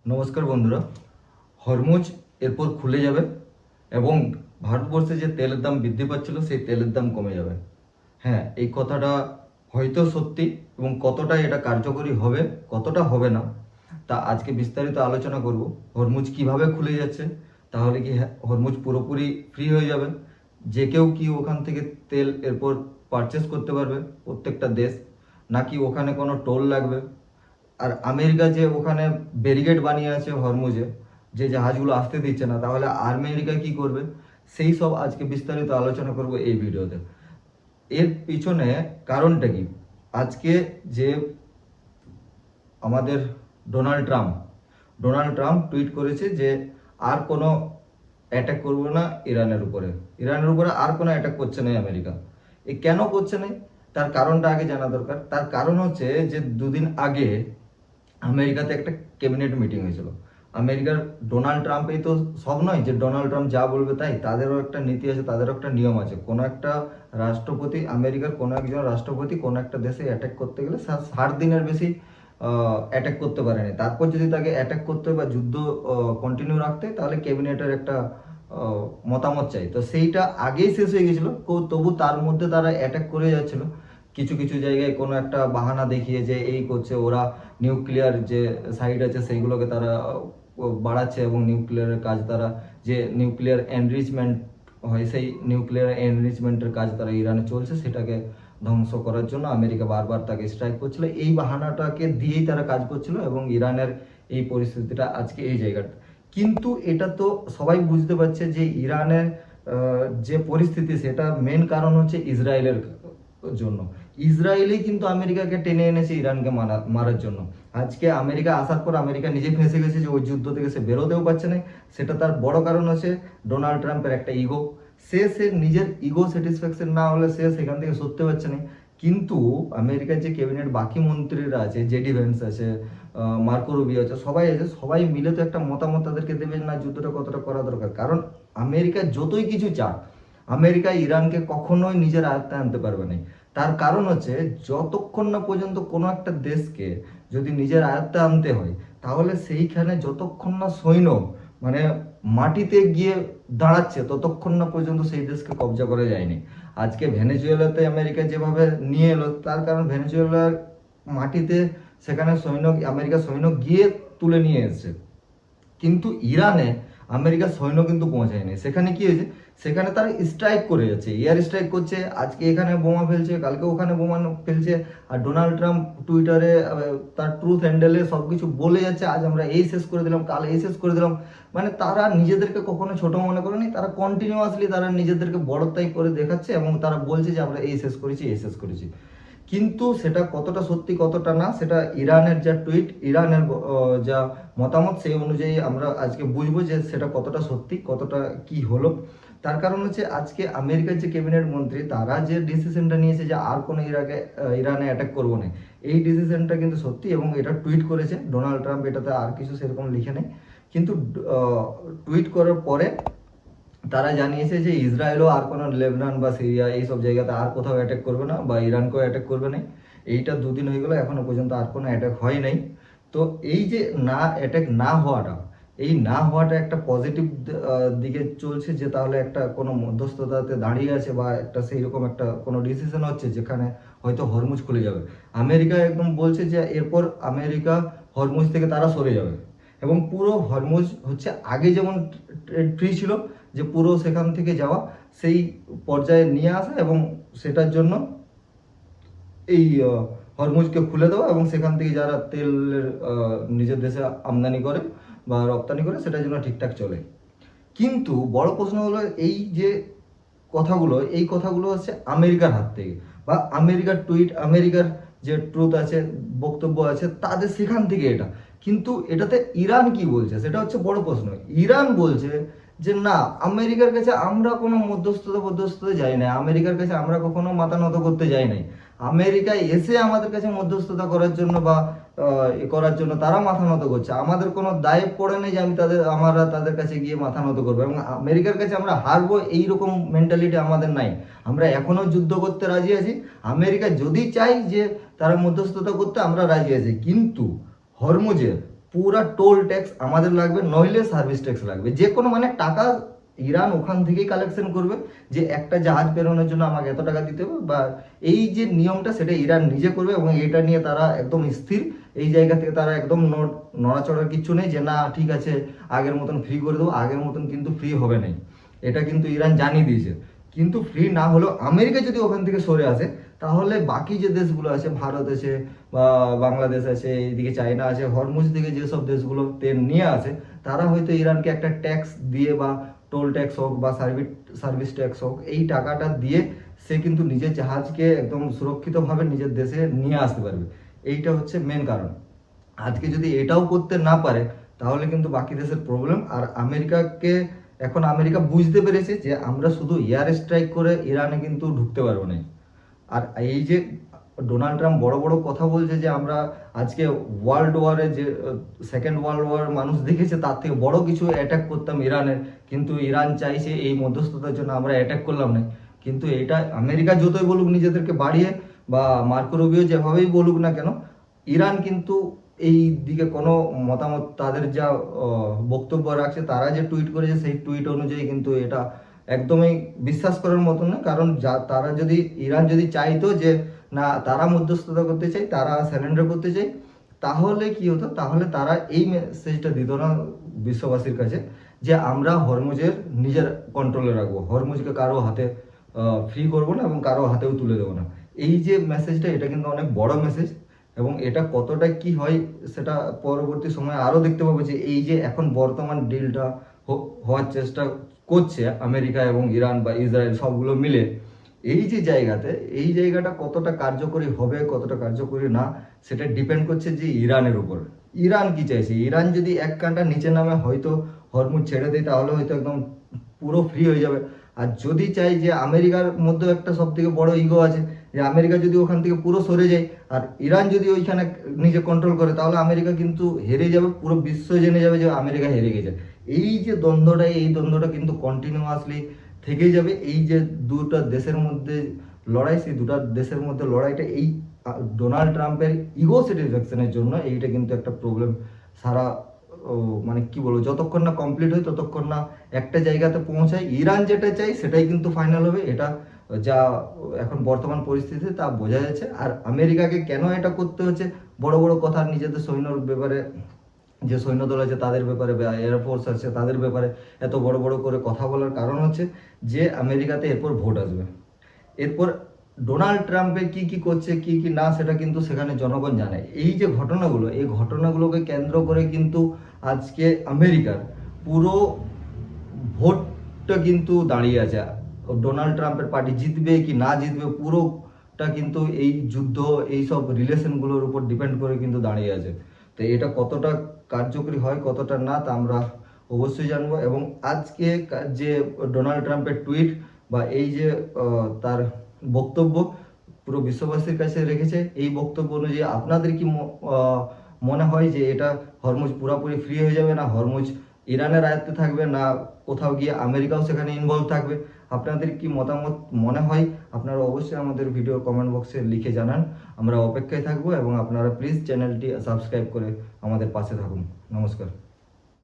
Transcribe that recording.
নমস্কার বন্ধুরা। হরমুজ এরপর খুলে যাবে এবং ভারতবর্ষে যে তেলের দাম বৃদ্ধি পাচ্ছিল সেই তেলের দাম কমে যাবে। হ্যাঁ, এই কথাটা হয়তো সত্যি এবং কতটা এটা কার্যকরী হবে কতটা হবে না তা আজকে বিস্তারিত আলোচনা করব। হরমুজ কিভাবে খুলে যাচ্ছে, তাহলে কি হরমুজ পুরোপুরি ফ্রি হয়ে যাবে, যে কেউ কি ওখান থেকে তেল এরপর পারচেস করতে পারবে প্রত্যেকটা দেশ, নাকি ওখানে কোনো টোল লাগবে, আর আমেরিকা যে ওখানে ব্যারিকেড বানিয়ে আছে হরমুজে, যে জাহাজগুলো আসতে দিচ্ছে না, তাহলে আমেরিকা কি করবে, সেই সব আজকে বিস্তারিত আলোচনা করব এই ভিডিওতে। এর পিছনে কারণটা কি? আজকে যে আমাদের Donald Trump Donald Trump tweet করেছে যে আর কোনো অ্যাটাক করবো না ইরানের উপরে আর কোনো অ্যাটাক করছে না আমেরিকা। এ কেন করছে না, তার কারণটা আগে জানা দরকার। তার কারণ হচ্ছে যে দুদিন আগে আমেরিকাতে একটা ক্যাবিনেট মিটিং হয়েছিল। আমেরিকার ডোনাল্ড ট্রাম্পই তো সব নয় যে ডোনাল্ড ট্রাম্প যা বলবে তাই, তাদেরও একটা নীতি আছে, তাদেরও একটা নিয়ম আছে। কোনো একটা রাষ্ট্রপতি, আমেরিকার কোনো একজন রাষ্ট্রপতি কোনো একটা দেশে অ্যাটাক করতে গেলে 60 দিনের বেশি অ্যাটাক করতে পারেনি। তারপর যদি তাকে অ্যাটাক করতে বা যুদ্ধ কন্টিনিউ রাখতে, তাহলে ক্যাবিনেটের একটা মতামত চাই। তো সেইটা আগেই শেষ হয়ে গেছিলো, তবু তার মধ্যে তারা অ্যাটাক করে যাচ্ছিল। কিছু কিছু জায়গায় কোনো একটা বাহানা দেখিয়ে যে এই করছে, ওরা নিউক্লিয়ার যে সাইড আছে সেইগুলোকে তারা বাড়াচ্ছে এবং নিউক্লিয়ারের কাজ তারা, যে নিউক্লিয়ার এনরিচমেন্ট হয় সেই নিউক্লিয়ার এনরিচমেন্টের কাজ তারা ইরানে চলছে, সেটাকে ধ্বংস করার জন্য আমেরিকা বারবার তাকে স্ট্রাইক করছিল। এই বাহানাটাকে দিয়েই তারা কাজ করছিল এবং ইরানের এই পরিস্থিতিটা আজকে এই জায়গাটা। কিন্তু এটা তো সবাই বুঝতে পারছে যে ইরানের যে পরিস্থিতি, সেটা মেন কারণ হচ্ছে ইসরায়েলের জন্য। ইসরায়েলই কিন্তু আমেরিকাকে টেনে এনেছে ইরানকে মারার জন্য। আজকে আমেরিকা আসার পর আমেরিকা নিজে ফেঁসে গেছে, যে ওই যুদ্ধ থেকে সে বেরোতেও পারছে না। সেটা তার বড় কারণ হচ্ছে ডোনাল্ড ট্রাম্পের একটা ইগো। সে নিজের ইগো স্যাটিসফ্যাকশন না হলে সে সেখান থেকে সরতে পারছে না। কিন্তু আমেরিকার যে ক্যাবিনেট বাকি মন্ত্রীরা আছে, জেডি ভেন্স আছে, মার্কো রুবিও আছে, সবাই আছে, সবাই মিলে তো একটা মতামত তাদেরকে দেবে না যুদ্ধটা কতটা করা দরকার। কারণ আমেরিকা যতই কিছু চাক, আমেরিকা ইরানকে কখনোই নিজের আয়ত্তে আনতে পারবে না। তার কারণ হচ্ছে যতক্ষণ না পর্যন্ত কোনো একটা দেশকে যদি নিজের আয়ত্তে আনতে হয়, তাহলে সেইখানে যতক্ষণ না সৈন্য মানে মাটিতে গিয়ে দাঁড়াচ্ছে, ততক্ষণ না পর্যন্ত সেই দেশকে কবজা করা যায়নি। আজকে ভেনেজুয়েলাতে আমেরিকা যেভাবে নিয়ে এলো, তার কারণ ভেনেজুয়েলার মাটিতে সেখানে সৈন্য, আমেরিকা সৈন্য গিয়ে তুলে নিয়ে এসেছে। কিন্তু ইরানে আমেরিকার সৈন্য কিন্তু পৌঁছায়নি। সেখানে কি হয়েছে, সেখানে তারা স্ট্রাইক করে যাচ্ছে, এয়ার স্ট্রাইক করছে, আজকে এখানে বোমা ফেলছে, কালকে ওখানে বোমা ফেলছে। আর ডোনাল্ড ট্রাম্প টুইটারে তার ট্রুথ হ্যান্ডেলে সবকিছু বলে যাচ্ছে, আজ আমরা এই শেষ করে দিলাম, কাল এই শেষ করে দিলাম। মানে তারা নিজেদেরকে কখনো ছোট মনে করেনি, তারা কন্টিনিউয়াসলি তারা নিজেদেরকে বড়তাই করে দেখাচ্ছে এবং তারা বলছে যে আমরা এই শেষ করেছি, এই শেষ করেছি। কিন্তু সেটা কতটা সত্যি কতটা না, সেটা ইরানের যা টুইট, ইরানের যা মতামত, সেই অনুযায়ী আমরা আজকে বুঝবো যে সেটা কতটা সত্যি কতটা কি হলো। তার কারণ হচ্ছে আজকে আমেরিকার যে ক্যাবিনেট মন্ত্রী, তারা যে ডিসিশনটা নিয়েছে যে আর কোনো ইরানে অ্যাটাক করবো না, এই ডিসিশনটা কিন্তু সত্যি এবং এটা টুইট করেছে ডোনাল্ড ট্রাম্প। এটাতে আর কিছু সেরকম লিখে নেই, কিন্তু টুইট করার পরে তারা জানিয়েছে যে ইসরায়েলও আর কোনো লেবানন বা সিরিয়া এইসব জায়গাতে আর কোথাও অ্যাটাক করবে না বা ইরানকেও অ্যাটাক করবে না। এইটা দুদিন হয়ে গেলো, এখনো পর্যন্ত আর কোনো অ্যাটাক হয় নাই। তো এই যে না অ্যাটাক না হওয়াটা, এই না হওয়াটা একটা পজিটিভ দিকে চলছে, যে তাহলে একটা কোনো মধ্যস্থতাতে দাঁড়িয়ে আছে বা একটা সেই রকম একটা কোনো ডিসিশন হচ্ছে যেখানে হয়তো হরমুজ খুলে যাবে। আমেরিকা একদম বলছে যে এরপর আমেরিকা হরমুজ থেকে তারা সরে যাবে এবং পুরো হরমুজ হচ্ছে আগে যেমন ফ্রি ছিল, যে পুরো সেখান থেকে যাওয়া সেই পর্যায়ে নিয়ে আসা এবং সেটার জন্য এই হরমুজকে খুলে দেওয়া এবং সেখান থেকে যারা তেলের নিজের দেশে আমদানি করে বা রপ্তানি করে, সেটার জন্য ঠিকঠাক চলে। কিন্তু বড় প্রশ্ন হলো এই যে কথাগুলো, এই কথাগুলো হচ্ছে আমেরিকার হাত থেকে বা আমেরিকার টুইট, আমেরিকার যে ট্রুথ আছে, বক্তব্য আছে তাদের, সেখান থেকে এটা। কিন্তু এটাতে ইরান কি বলছে সেটা হচ্ছে বড় প্রশ্ন। ইরান বলছে যে না, আমেরিকার কাছে আমরা কোনো মধ্যস্থতা যাই না, আমেরিকার কাছে আমরা কখনো মাথা নত করতে যাই নাই। আমেরিকায় এসে আমাদের কাছে মধ্যস্থতা করার জন্য বা করার জন্য তারা মাথা নত করছে, আমাদের কোনো দায় পড়ে নেই যে আমরা তাদের কাছে গিয়ে মাথা নত করবো এবং আমেরিকার কাছে আমরা হারবো, এইরকম মেন্টালিটি আমাদের নাই। আমরা এখনো যুদ্ধ করতে রাজি আছি, আমেরিকা যদি চাই যে তারা মধ্যস্থতা করতে, আমরা রাজি আছি। কিন্তু হরমুজের পুরা টোল ট্যাক্স আমাদের লাগবে, নইলে সার্ভিস ট্যাক্স লাগবে, যে কোনো মানে টাকা ইরান ওখান থেকেই কালেকশন করবে, যে একটা জাহাজ বেরোনোর জন্য আমাকে এত টাকা দিতে হবে, বা এই যে নিয়মটা সেটা ইরান নিজে করবে, এবং এটা নিয়ে তারা একদম স্থির। এই জায়গা থেকে তারা একদম নড়াচড়ার কিছু নেই যে না ঠিক আছে আগের মতন ফ্রি করে দেবো, আগের মতন কিন্তু ফ্রি হবে নাই, এটা কিন্তু ইরান জানিয়ে দিয়েছে। কিন্তু ফ্রি না হলেও আমেরিকা যদি ওখান থেকে সরে আসে, তাহলে বাকি যে দেশগুলো আছে, ভারত আছে বা বাংলাদেশ আছে, এইদিকে চায়না আছে, হরমুজ দিকে যেসব দেশগুলো তেল নিয়ে আসে, তারা হয়তো ইরানকে একটা ট্যাক্স দিয়ে বা টোল ট্যাক্স হোক বা সার্ভিস ট্যাক্স হোক, এই টাকাটা দিয়ে সে কিন্তু নিজের জাহাজকে একদম সুরক্ষিতভাবে নিজের দেশে নিয়ে আসতে পারবে। এইটা হচ্ছে মেন কারণ। আজকে যদি এটাও করতে না পারে, তাহলে কিন্তু বাকি দেশের প্রবলেম। আর আমেরিকাকে এখন আমেরিকা বুঝতে পেরেছে যে আমরা শুধু এয়ার স্ট্রাইক করে ইরানে কিন্তু ঢুকতে পারবো না। আর এই যে ডোনাল্ড ট্রাম্প বড় বড় কথা বলছে যে আমরা আজকে ওয়ার্ল্ড ওয়ারে যে সেকেন্ড ওয়ার্ল্ড ওয়ার মানুষ দেখেছে তার থেকে বড় কিছু অ্যাটাক করতাম ইরানের, কিন্তু ইরান চাইছে এই মধ্যস্থতার জন্য আমরা অ্যাটাক করলাম না। কিন্তু এটা আমেরিকা যতই বলুক নিজেদেরকে বাড়িয়ে, বা মার্কো রুবিও যেভাবেই বলুক না কেন, ইরান কিন্তু এই দিকে কোনো মতামত, তাদের যা বক্তব্য রাখছে, তারা যে টুইট করেছে সেই টুইট অনুযায়ী কিন্তু এটা একদমই বিশ্বাস করার মতন না। কারণ তারা যদি, ইরান যদি চাইতো যে না তারা মধ্যস্থতা করতে চাই, তারা স্যারেন্ডার করতে চাই, তাহলে কি হতো, তাহলে তারা এই মেসেজটা দিত না বিশ্ববাসীর কাছে যে আমরা হরমুজের নিজের কন্ট্রোলে রাখবো, হরমুজকে কারো হাতে ফ্রি করবো না এবং কারো হাতেও তুলে দেবো না। এই যে মেসেজটা, এটা কিন্তু অনেক বড় মেসেজ, এবং এটা কতটা কি হয় সেটা পরবর্তী সময়ে আরও দেখতে পাবো। যে এই যে এখন বর্তমান ডিলটা হওয়ার চেষ্টা করছে আমেরিকা এবং ইরান বা ইসরায়েল সবগুলো মিলে, এই যে জায়গাতে, এই জায়গাটা কতটা কার্যকরী হবে কতটা কার্যকরী না, সেটা ডিপেন্ড করছে যে ইরানের উপর। ইরান কি চাইছে, ইরান যদি এক কাঁটা নিচে নামে হয়তো হরমুজ ছেড়ে দেয়, তাহলে হয়তো একদম পুরো ফ্রি হয়ে যাবে। আর যদি চাই, যে আমেরিকার মধ্যে একটা সব থেকে বড় ইগো আছে, যে আমেরিকা যদি ওখান থেকে পুরো সরে যায় আর ইরান যদি ওইখানে নিজে কন্ট্রোল করে, তাহলে আমেরিকা কিন্তু হেরে যাবে, পুরো বিশ্ব জেনে যাবে যে আমেরিকা হেরে গেছে। এই যে দ্বন্দ্বটা, এই দ্বন্দ্বটা কিন্তু কন্টিনিউয়াসলি থেকেই যাবে। এই যে দুটো দেশের মধ্যে লড়াই, সেই দুটো দেশের মধ্যে লড়াইটা এই ডোনাল্ড ট্রাম্পের ইগো স্যাটিসফ্যাকশনের জন্য এইটা কিন্তু একটা প্রবলেম সারা, মানে কি বলবো, যতক্ষণ না কমপ্লিট হয় ততক্ষণ না একটা জায়গাতে পৌঁছায়। ইরান যেটা চাই সেটাই কিন্তু ফাইনাল হবে, এটা যা এখন বর্তমান পরিস্থিতি তা বোঝা যাচ্ছে। আর আমেরিকাকে কেন এটা করতে হচ্ছে, বড় বড় কথা নিজেদের সৈন্যর ব্যাপারে, যে সৈন্যদল আছে তাদের ব্যাপারে বা এয়ারফোর্স আছে তাদের ব্যাপারে এত বড় বড় করে কথা বলার কারণ হচ্ছে যে আমেরিকাতে এরপর ভোট আসবে। এরপর ডোনাল্ড ট্রাম্পে কি কি করছে কি কি না, সেটা কিন্তু সেখানে জনগণ জানে। এই যে ঘটনাগুলো, এই ঘটনাগুলোকে কেন্দ্র করে কিন্তু আজকে আমেরিকার পুরো ভোটটা কিন্তু দাঁড়িয়ে আছে। ডোনাল্ড ট্রাম্পের পার্টি জিতবে কি না জিতবে, পুরোটা কিন্তু এই যুদ্ধ, এই সব রিলেশনগুলোর উপর ডিপেন্ড করে কিন্তু দাঁড়িয়ে আছে। তো এটা কতটা কার্যকরী হয় কতটা না, তা আমরা অবশ্যই জানবো। এবং আজকে যে ডোনাল্ড ট্রাম্পের টুইট বা এই যে তার বক্তব্য পুরো বিশ্ববাসীর কাছে রেখেছে, এই বক্তব্য অনুযায়ী আপনাদের কি মনে হয় যে এটা হরমুজ পুরোপুরি ফ্রি হয়ে যাবে, না হরমুজ ইরানের আয়ত্তে থাকবে, না কোথাও গিয়ে আমেরিকাও সেখানে ইনভলভ থাকবে? আপনাদের কি মতামত মনে হয় আপনারা অবশ্যই আমাদের ভিডিও কমেন্ট বক্সে লিখে জানান। আমরা অপেক্ষায় থাকবো, এবং আপনারা প্লিজ চ্যানেলটি সাবস্ক্রাইব করে আমাদের পাশে থাকুন। নমস্কার।